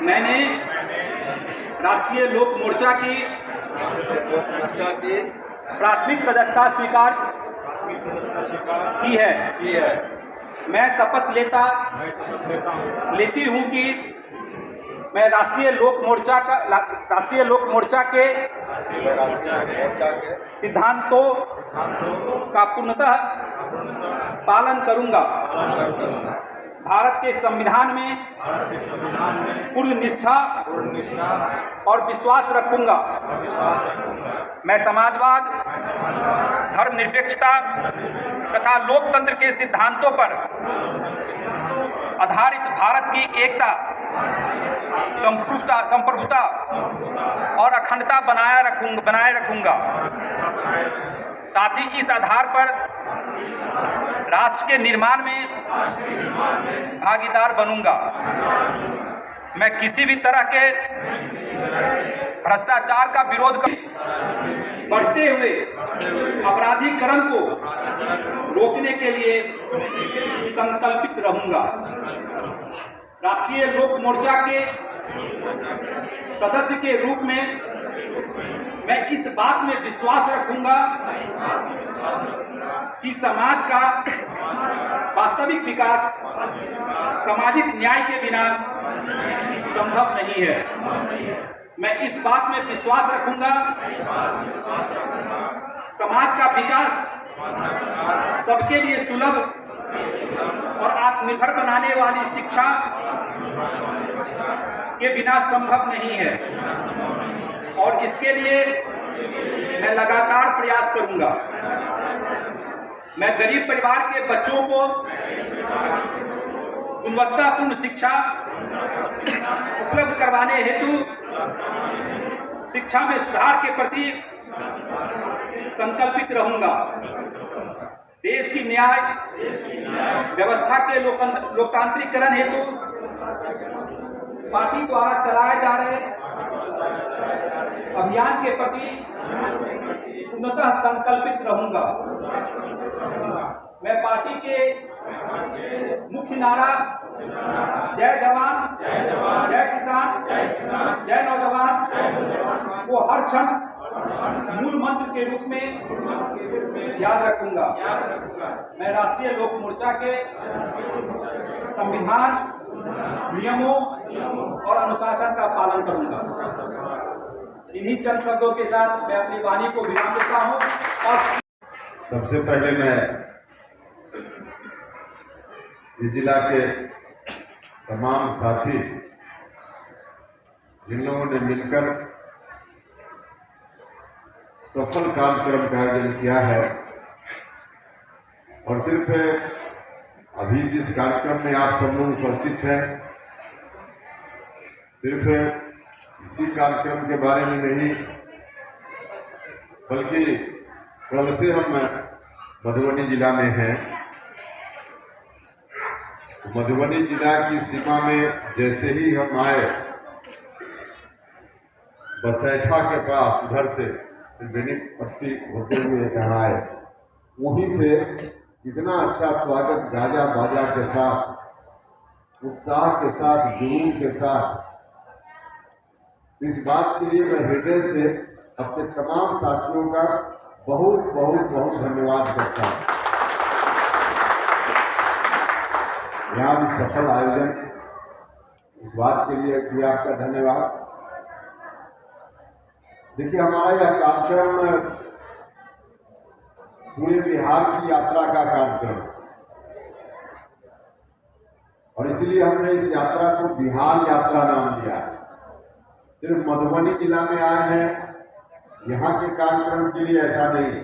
मैंने राष्ट्रीय लोक मोर्चा की प्राथमिक सदस्यता स्वीकार की है। मैं शपथ लेती हूँ कि मैं राष्ट्रीय लोक मोर्चा के सिद्धांतों का पूर्णतः पालन करूँगा। भारत के संविधान में पूर्ण निष्ठा और विश्वास रखूंगा। मैं समाजवाद, धर्मनिरपेक्षता तथा लोकतंत्र के सिद्धांतों पर आधारित भारत की एकता, संप्रभुता और अखंडता बनाए रखूंगा। साथ ही इस आधार पर राष्ट्र के निर्माण में भागीदार बनूंगा। मैं किसी भी तरह के भ्रष्टाचार का विरोध कर बढ़ते हुए अपराधीकरण को रोकने के लिए संकल्पित रहूंगा। राष्ट्रीय लोक मोर्चा के सदस्य के रूप में मैं इस बात में विश्वास रखूंगा कि समाज का वास्तविक विकास सामाजिक न्याय के बिना संभव नहीं है। मैं इस बात में विश्वास रखूंगा समाज का विकास सबके लिए सुलभ और आत्मनिर्भर बनाने वाली शिक्षा के बिना संभव नहीं है और इसके लिए मैं लगातार प्रयास करूंगा। मैं गरीब परिवार के बच्चों को गुणवत्तापूर्ण शिक्षा उपलब्ध करवाने हेतु शिक्षा में सुधार के प्रति संकल्पित रहूंगा। देश की न्याय व्यवस्था के लोकतांत्रिकरण हेतु पार्टी द्वारा चलाए जा रहे अभियान के प्रति पूर्णतः संकल्पित रहूंगा। मैं पार्टी के मुख्य नारा जय जवान, जय किसान, जय नौजवान को हर क्षण मूल मंत्र के रूप में याद रखूंगा। मैं राष्ट्रीय लोक मोर्चा के संविधान, नियमों और अनुशासन का पालन करूंगा। इन्हीं चंद शब्दों के साथ मैं अपनी वाणी को विराम देता हूँ। और सबसे पहले मैं इस जिला के तमाम साथी जिन लोगों ने मिलकर सफल कार्यक्रम का आयोजन किया है और सिर्फ अभी जिस कार्यक्रम में आप सब लोग उपस्थित हैं, सिर्फ इसी कार्यक्रम के बारे में नहीं बल्कि कल से हम मधुबनी जिला में हैं। मधुबनी जिला की सीमा में जैसे ही हम आए, बसैठा के पास उधर से बेनीपट्टी होते हुए यहाँ आए, वहीं से इतना अच्छा स्वागत गाजा बाजा के साथ, उत्साह के साथ, जुनून के साथ, इस बात के लिए मैं हृदय से अपने तमाम साथियों का बहुत बहुत बहुत धन्यवाद करता हूँ। यहाँ भी सफल आयोजन, इस बात के लिए भी आपका धन्यवाद। देखिए, हमारा यह कार्यक्रम पूरे बिहार की यात्रा का कार्यक्रम और इसलिए हमने इस यात्रा को बिहार यात्रा नाम दिया। सिर्फ मधुबनी जिला में आए हैं यहाँ के कार्यक्रम के लिए ऐसा नहीं,